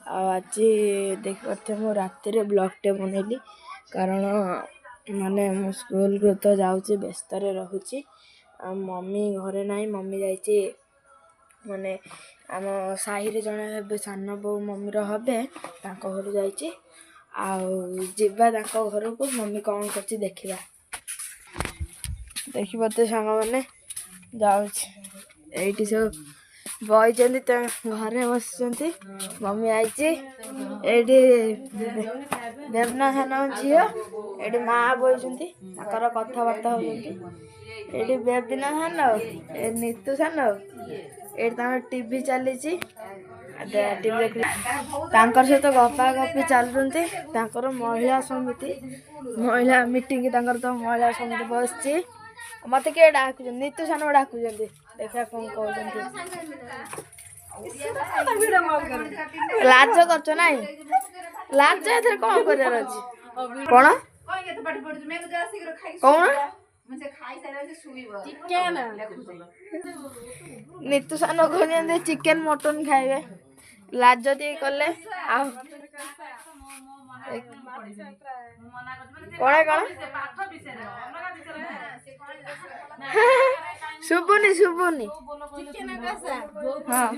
आज देखते मु राति ब्लॉगटे बनैली कारण माने मो स्कूल को तो जाऊँगी व्यस्त रोचे मम्मी घरे ना मम्मी जाइए माने आम साही जड़े हे सान बो मम्मी हे घर जाइए आवा घर को मम्मी कौन कर देखा देखिए तो सांग मैंने जाऊँगी सब बई घरे बस मम्मी आई देवना सान झील ये माँ बही कथबार्ता होती बेबिना सान नीतू सान ये टीवी चली टीवी देख सहित गपा गपी चलुँच महिला समिति महिला मीटिंग तो महिला समिति बस मत किए डाक नीतू सान डाक देखा कौन कहते लाज कर ना लाज ए कौन कर कौन कौन नीतू सान कहते चिकेन मटन खाइबे लाज टे कले कौन कौन शुभुनी शुभुनी हाँ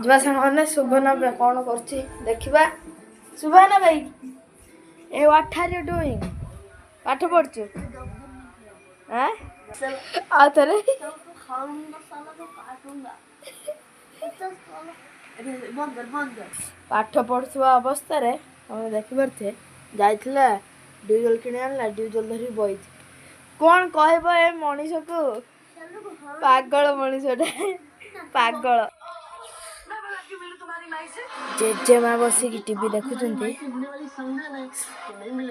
जुआ सांगे शुभना कौन कर देखा शुभना भाई ए व्हाट आर यू डूइंग पाठ पढ़ु आरे पाठ पढ़ुवा अवस्था देखिपे जाइला ड्यूजल कि आनला ड्यूजल धरी बही कौन कह मनीष को पागल मनीषटा पागल जेजेमा बसिक टीवी देखुं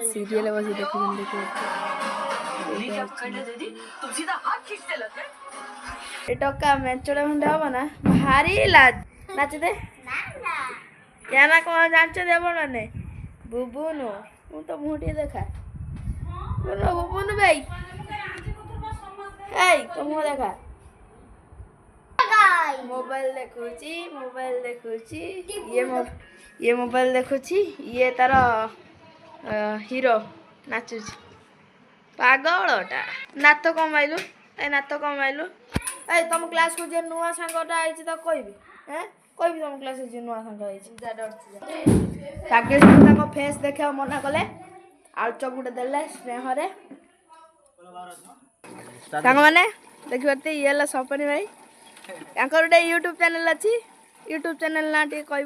सीरियल बस देखुं टका मेचड़ा खंडे हम ना भारी लाज नाच दे क्या ना कौन जान देव मैंने बुबुनु मु तो मुँह देखा बुबुनु भाई तो मुँह देखा मोबाइल देखुची ये मोबाइल देखुची ये तार हीरो नाचुची पागलटा नात कमाइलु नात कमाइलु ए तुम क्लास को जे नुआ सांगटा आई तो कहबी कहबी तुम क्लास जे नुआ सांग आई फेस देखा मना कले आलू चप गुटे देले स्नेह सांग मैंने देखिए ये सपनी भाई गोटे यूट्यूब चैनल अच्छी यूट्यूब चैनल ना टे कह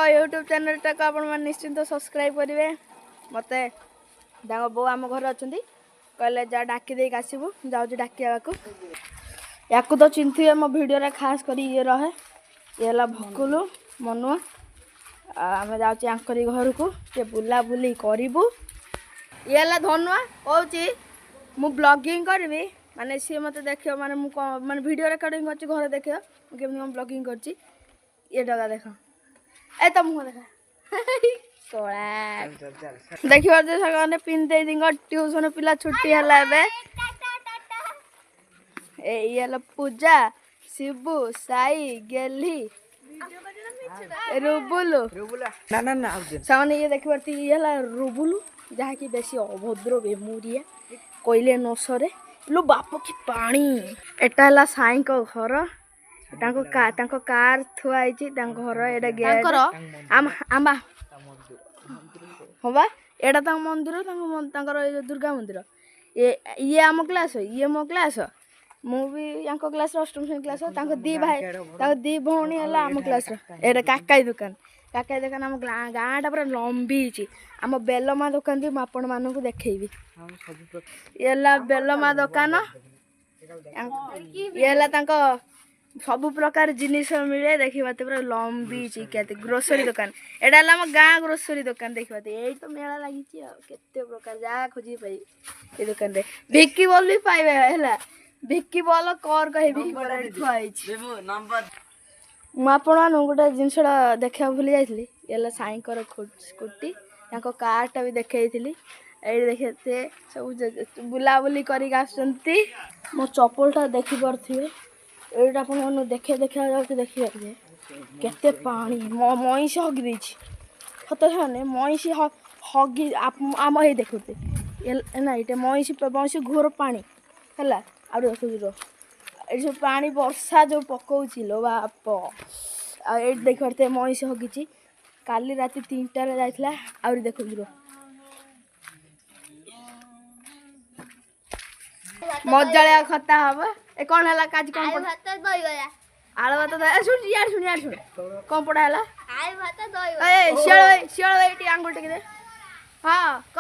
यूट्यूब चैनल टाक आप निश्चिंत सब्सक्राइब करेंगे मत बो आम घर अच्छा कहले जा डाकी दे आसबू जाऊँ डाकिया या तो चिंथे मो भिडियो खास कर ये रहे ये भकुलु मनुआ आम जाऊँ घर को बुला बुली करूँ ये धनुआ कौची मु ब्लॉगिंग करी माने सी मत देख माने माने वीडियो रिकॉर्डिंग कर घर देख केमी ब्लॉगिंग कर ये डगा देख ए तो मुँह देखा कला देखिए सारे पिंधे ट्यूशन पिला छुट्टी है ये पूजा शिबू साई गेली रुबुलु सामने ये देखी पार्टी ये रुबुलु जहाँकि बेसी अभद्र बेमुरिया कोइले नसरे लो बाप की पानी एटा साई को घर कार थुआई घर एटा गेट आमा हाँ एटा मंदिर दुर्गा मंदिर ये आम क्लास ये मो क्लास मु भी क्लास अष्टम श्रेणी क्लास दी भाई दी भौणी है आम क्लास एटा काकाई दुकान आम गाँटा पूरा लंबी आम बेलमा दुकान भी आपण मानक देखी ये बेलमा दुकान ये सब प्रकार जिनिस मिले देखा पूरा लंबी क्या ग्रोसरी दुकान एटा आम गाँ ग्रोसरी दुकान देखा यही तो मेला लगी केते प्रकार जहाँ खोजी पाई ये दुकान भिक्की बॉल भी पाइबे है भिक्की बॉल कर कह गोटे जिनसा देखा भूली जाइली ये साईकर स्कूटी कारटा भी देखी ये देखते सब बुलाबुली कर मो चप्पलटा देखिपे एटा अपन देखे देखा जाऊँ देखिए केते पानी मईसी हगी देछि सत मईसी हगी आम ये देखते ना ये मईसी मईसी घोर पानी है आ देखो ये सब पानी वर्षा जो पकाउछि लो बाप आ देखते मईसी हगी काली राति 3टार जाइला आउरी देखो मजालिया खता हम ए कौन है काज कौन आलू भात दही गया आलू भात सुन यार सुन कौन पड़ा है आलू भात दही ए शियाल भाई टी आंगुल टिके दे हां क